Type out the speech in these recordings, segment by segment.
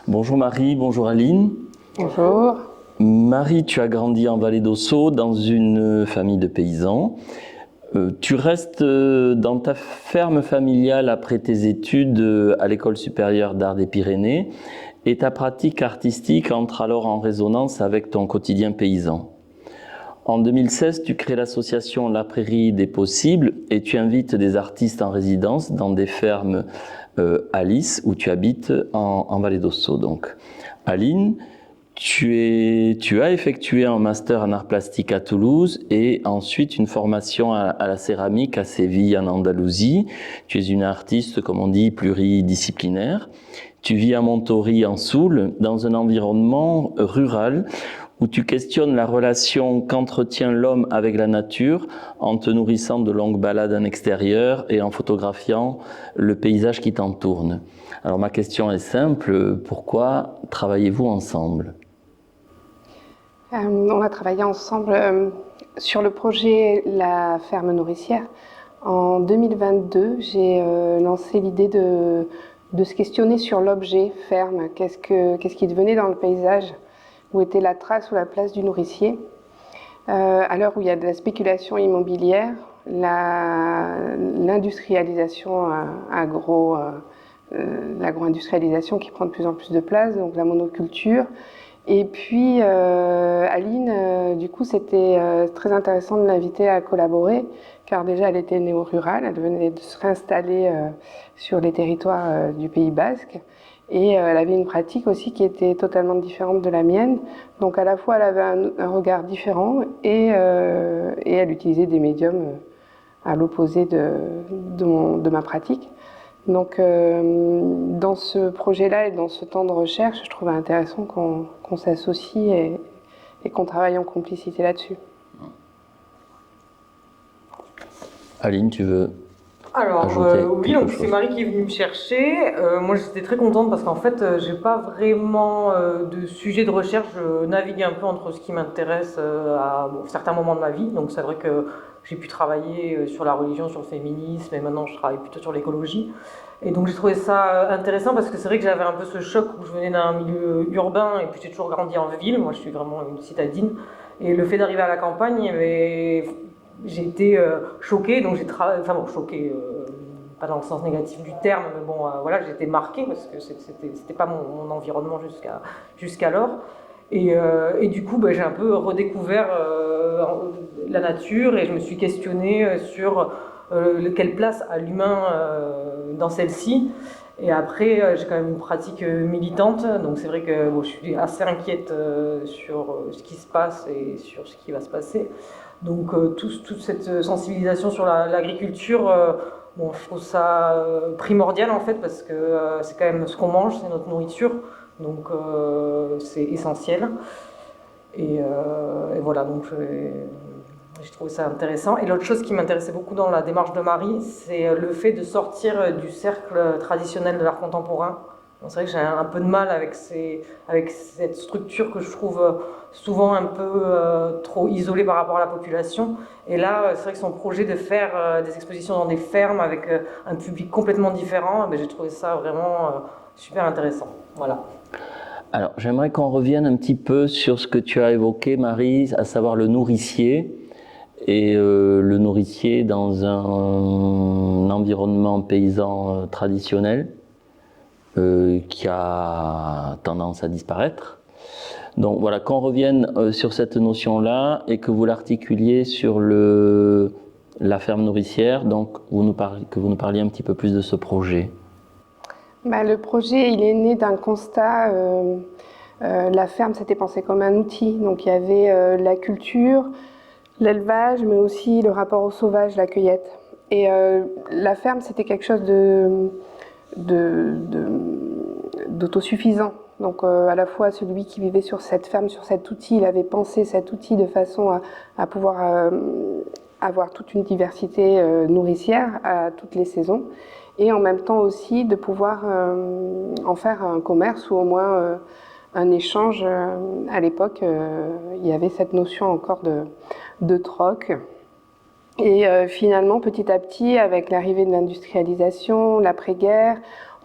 Bonjour Marie, bonjour Aline. Bonjour. Marie, tu as grandi en Vallée d'Ossau dans une famille de paysans. Tu restes dans ta ferme familiale après tes études à l'École supérieure d'art des Pyrénées et ta pratique artistique entre alors en résonance avec ton quotidien paysan. En 2016, tu crées l'association La Prairie des Possibles et tu invites des artistes en résidence dans des fermes Alice, où tu habites en Vallée d'Ossau. Donc, Aline, tu as effectué un master en art plastique à Toulouse et ensuite une formation à la céramique à Séville en Andalousie. Tu es une artiste, comme on dit, pluridisciplinaire. Tu vis à Montory en Soule, dans un environnement rural où tu questionnes la relation qu'entretient l'homme avec la nature en te nourrissant de longues balades en extérieur et en photographiant le paysage qui t'entoure. Alors ma question est simple, pourquoi travaillez-vous ensemble ? On a travaillé ensemble sur le projet La ferme nourricière. En 2022, j'ai lancé l'idée de se questionner sur l'objet ferme. Qu'est-ce qui devenait dans le paysage? Où était la trace ou la place du nourricier? À l'heure où il y a de la spéculation immobilière, l'industrialisation l'agro-industrialisation qui prend de plus en plus de place, donc la monoculture. Et puis Aline, du coup, c'était très intéressant de l'inviter à collaborer, car déjà elle était néo-rurale, elle venait de se réinstaller sur les territoires du Pays Basque, et elle avait une pratique aussi qui était totalement différente de la mienne. Donc à la fois elle avait un regard différent et elle utilisait des médiums à l'opposé de ma pratique. Donc dans ce projet-là et dans ce temps de recherche, je trouvais intéressant qu'on s'associe et qu'on travaille en complicité là-dessus. Aline, tu veux oui, donc c'est Marie qui est venue me chercher. Moi, j'étais très contente parce qu'en fait, j'ai pas vraiment de sujet de recherche. Je navigue un peu entre ce qui m'intéresse à certains moments de ma vie. Donc, c'est vrai que j'ai pu travailler sur la religion, sur le féminisme, et maintenant, je travaille plutôt sur l'écologie. Et donc, j'ai trouvé ça intéressant parce que c'est vrai que j'avais un peu ce choc où je venais d'un milieu urbain et puis j'ai toujours grandi en ville. Moi, je suis vraiment une citadine. Et le fait d'arriver à la campagne, j'ai été choquée, donc j'ai travaillé, enfin bon, choquée, pas dans le sens négatif du terme, mais bon, voilà, j'ai été marquée parce que c'était pas mon environnement jusqu'alors. Et du coup, j'ai un peu redécouvert la nature et je me suis questionnée sur quelle place a l'humain dans celle-ci. Et après, j'ai quand même une pratique militante, donc c'est vrai que je suis assez inquiète sur ce qui se passe et sur ce qui va se passer. Donc toute cette sensibilisation sur l'agriculture, je trouve ça primordial en fait parce que c'est quand même ce qu'on mange, c'est notre nourriture, donc c'est essentiel. Et voilà, donc j'ai trouvé ça intéressant. Et l'autre chose qui m'intéressait beaucoup dans la démarche de Marie, c'est le fait de sortir du cercle traditionnel de l'art contemporain. C'est vrai que j'ai un peu de mal avec cette structure que je trouve souvent un peu trop isolée par rapport à la population. Et là, c'est vrai que son projet de faire des expositions dans des fermes avec un public complètement différent, j'ai trouvé ça vraiment super intéressant. Voilà. Alors, j'aimerais qu'on revienne un petit peu sur ce que tu as évoqué, Marie, à savoir le nourricier. Et le nourricier dans un environnement paysan traditionnel qui a tendance à disparaître. Donc voilà, qu'on revienne sur cette notion-là et que vous l'articuliez sur la ferme nourricière, donc que vous nous parliez un petit peu plus de ce projet. Le projet, il est né d'un constat. La ferme, c'était pensé comme un outil. Donc il y avait la culture, l'élevage, mais aussi le rapport au sauvage, la cueillette. Et la ferme, c'était quelque chose d'autosuffisant. Donc à la fois celui qui vivait sur cette ferme, sur cet outil, il avait pensé cet outil de façon à pouvoir avoir toute une diversité nourricière à toutes les saisons. Et en même temps aussi de pouvoir en faire un commerce ou au moins un échange. À l'époque, il y avait cette notion encore de troc. Et finalement, petit à petit, avec l'arrivée de l'industrialisation, l'après-guerre,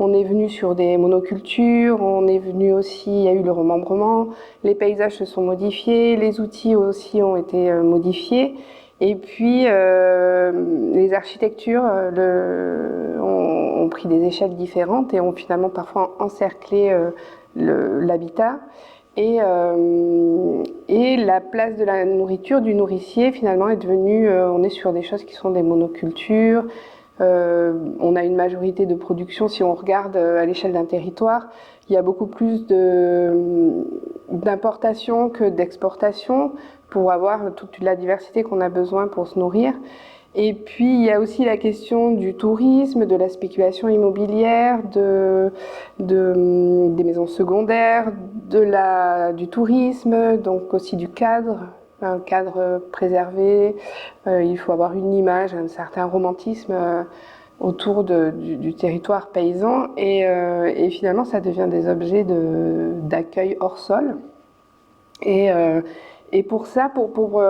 On est venu sur des monocultures, on est venu aussi, il y a eu le remembrement, les paysages se sont modifiés, les outils aussi ont été modifiés. Et puis les architectures ont pris des échelles différentes et ont finalement parfois encerclé l'habitat. Et la place de la nourriture, du nourricier, finalement est devenue, on est sur des choses qui sont des monocultures. On a une majorité de production, si on regarde à l'échelle d'un territoire, il y a beaucoup plus d'importation que d'exportation pour avoir toute la diversité qu'on a besoin pour se nourrir. Et puis il y a aussi la question du tourisme, de la spéculation immobilière, des maisons secondaires, du tourisme, donc aussi du cadre, un cadre préservé. Il faut avoir une image, un certain romantisme autour du territoire paysan et finalement ça devient des objets d'accueil hors sol. Et pour ça, pour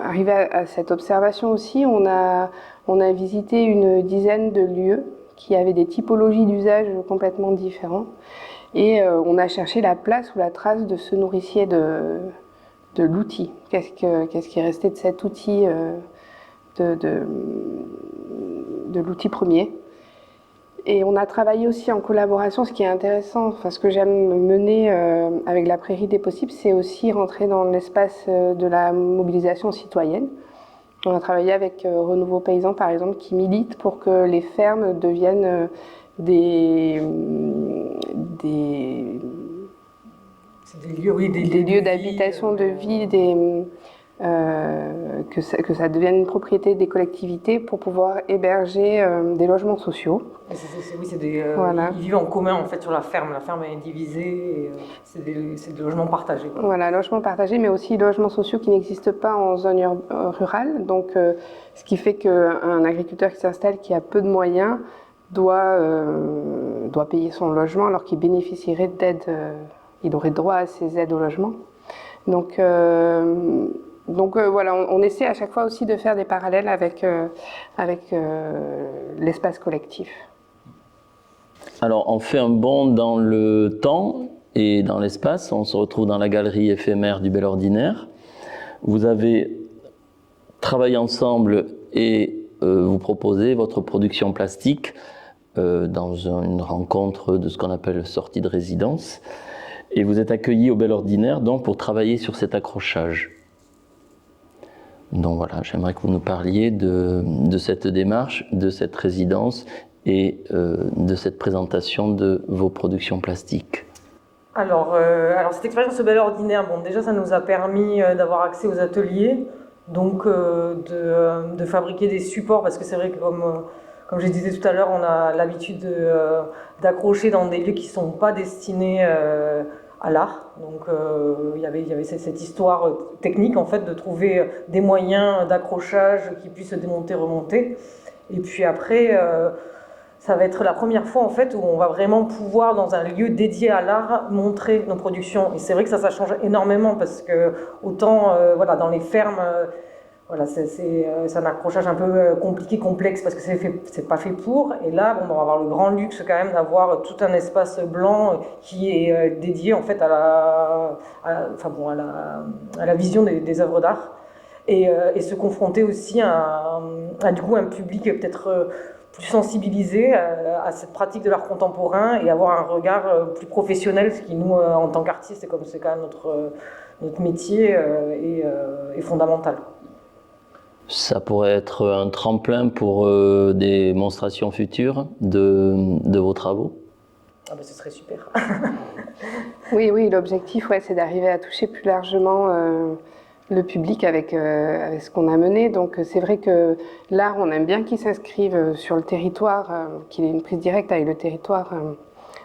arriver à cette observation aussi, on a visité une dizaine de lieux qui avaient des typologies d'usage complètement différents. Et on a cherché la place ou la trace de ce nourricier de l'outil. Qu'est-ce qui est resté de cet outil, de l'outil premier. Et on a travaillé aussi en collaboration, ce qui est intéressant, enfin, ce que j'aime mener avec la Prairie des Possibles, c'est aussi rentrer dans l'espace de la mobilisation citoyenne. On a travaillé avec Renouveau Paysan, par exemple, qui milite pour que les fermes deviennent des lieux d'habitation, de vie, que ça devienne une propriété des collectivités pour pouvoir héberger des logements sociaux. Voilà. Ils vivent en commun en fait sur la ferme est divisée, et c'est des logements partagés. Quoi. Voilà, logements partagés, mais aussi logements sociaux qui n'existent pas en zone rurale. Donc, ce qui fait qu'un agriculteur qui s'installe, qui a peu de moyens, doit payer son logement alors qu'il bénéficierait d'aides, il aurait droit à ces aides au logement. Donc voilà, on essaie à chaque fois aussi de faire des parallèles avec l'espace collectif. Alors, on fait un bond dans le temps et dans l'espace. On se retrouve dans la galerie éphémère du Bel Ordinaire. Vous avez travaillé ensemble et vous proposez votre production plastique dans une rencontre de ce qu'on appelle sortie de résidence. Et vous êtes accueillis au Bel Ordinaire donc pour travailler sur cet accrochage. Donc voilà, j'aimerais que vous nous parliez de cette démarche, de cette résidence et de cette présentation de vos productions plastiques. Alors cette expérience au Bel Ordinaire, bon, déjà ça nous a permis d'avoir accès aux ateliers, donc de fabriquer des supports, parce que c'est vrai que comme je disais tout à l'heure, on a l'habitude d'accrocher dans des lieux qui ne sont pas destinés à l'art. Donc il y avait cette histoire technique en fait de trouver des moyens d'accrochage qui puissent se démonter, remonter. Et puis après, ça va être la première fois en fait où on va vraiment pouvoir dans un lieu dédié à l'art montrer nos productions. Et c'est vrai que ça change énormément parce que autant voilà, dans les fermes, voilà, c'est un accrochage un peu compliqué, complexe parce que c'est pas fait pour. Et là, bon, on va avoir le grand luxe quand même d'avoir tout un espace blanc qui est dédié en fait à la vision des œuvres d'art et se confronter aussi à du coup un public peut-être plus sensibilisé à cette pratique de l'art contemporain et avoir un regard plus professionnel, ce qui nous en tant qu'artistes, comme c'est quand même notre métier, est fondamental. Ça pourrait être un tremplin pour des démonstrations futures de vos travaux? Ah ben, ce serait super. Oui, l'objectif, c'est d'arriver à toucher plus largement le public avec ce qu'on a mené. Donc c'est vrai que l'art, on aime bien qu'il s'inscrive sur le territoire, qu'il ait une prise directe avec le territoire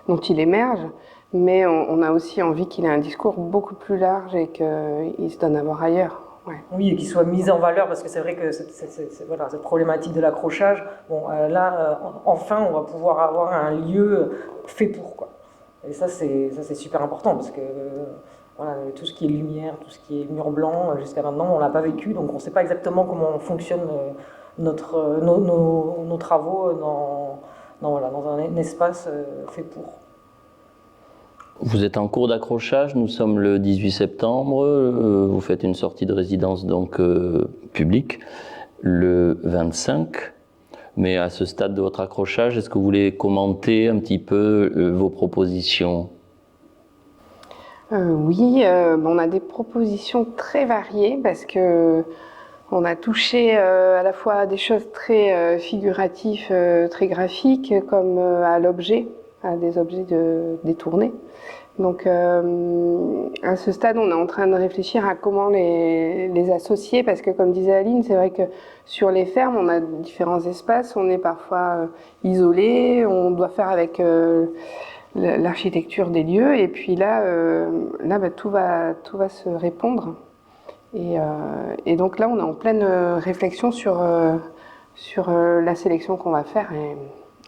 dont il émerge, mais on a aussi envie qu'il ait un discours beaucoup plus large et qu'il se donne à voir ailleurs. Ouais. Oui, et qu'il soit mis en valeur, parce que c'est vrai que voilà, cette problématique de l'accrochage, bon, là, enfin, on va pouvoir avoir un lieu fait pour, quoi. Et ça, c'est super important, parce que voilà, tout ce qui est lumière, tout ce qui est mur blanc, jusqu'à maintenant, on ne l'a pas vécu, donc on ne sait pas exactement comment fonctionnent nos travaux dans un espace fait pour. Vous êtes en cours d'accrochage, nous sommes le 18 septembre, vous faites une sortie de résidence donc publique le 25. Mais à ce stade de votre accrochage, est-ce que vous voulez commenter un petit peu vos propositions ? Oui, on a des propositions très variées parce que on a touché à la fois à des choses très figuratives, très graphiques, comme à l'objet, à des objets détournés. Donc à ce stade, on est en train de réfléchir à comment les associer, parce que comme disait Aline, c'est vrai que sur les fermes, on a différents espaces, on est parfois isolé, on doit faire avec l'architecture des lieux, et puis là, tout va se répondre. Et donc là, on est en pleine réflexion sur la sélection qu'on va faire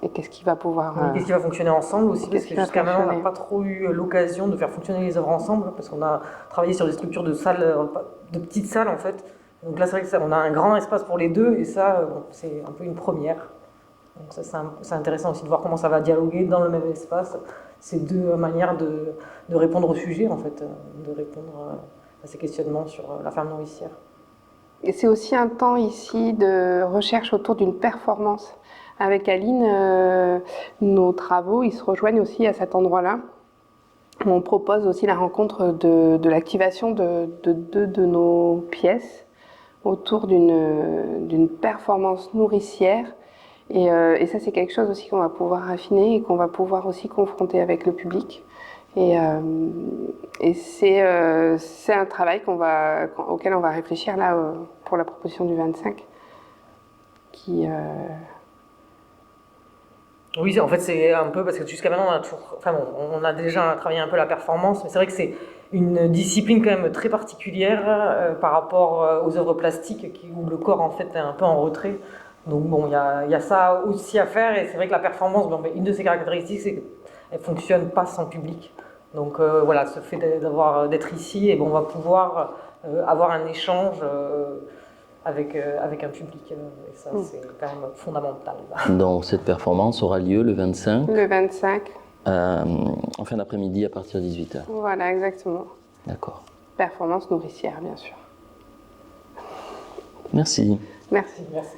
et qu'est-ce qui va pouvoir... Qu'est-ce qui va fonctionner ensemble aussi, parce que jusqu'à maintenant, on n'a pas trop eu l'occasion de faire fonctionner les œuvres ensemble, parce qu'on a travaillé sur des structures de salles, de petites salles en fait. Donc là, c'est vrai que on a un grand espace pour les deux, et ça, c'est un peu une première. Donc ça, c'est intéressant aussi de voir comment ça va dialoguer dans le même espace, ces deux manières de répondre au sujet, en fait, de répondre à ces questionnements sur la ferme nourricière. Et c'est aussi un temps ici de recherche autour d'une performance. Avec Aline, nos travaux, ils se rejoignent aussi à cet endroit-là. On propose aussi la rencontre de l'activation de deux de nos pièces autour d'une performance nourricière. Et ça, c'est quelque chose aussi qu'on va pouvoir affiner et qu'on va pouvoir aussi confronter avec le public. Et c'est un travail auquel on va réfléchir là pour la proposition du 25. Oui, en fait, c'est un peu parce que jusqu'à maintenant, on a déjà travaillé un peu la performance, mais c'est vrai que c'est une discipline quand même très particulière par rapport aux œuvres plastiques où le corps en fait est un peu en retrait. Donc bon, il y a ça aussi à faire, et c'est vrai que la performance, une de ses caractéristiques, c'est qu'elle fonctionne pas sans public. Donc voilà, ce fait d'être ici, et on va pouvoir avoir un échange avec un public, et ça c'est quand même fondamental. Donc cette performance aura lieu le 25 ? Le 25. En fin d'après-midi à partir de 18h. Voilà, exactement. D'accord. Performance nourricière, bien sûr. Merci. Merci. Merci.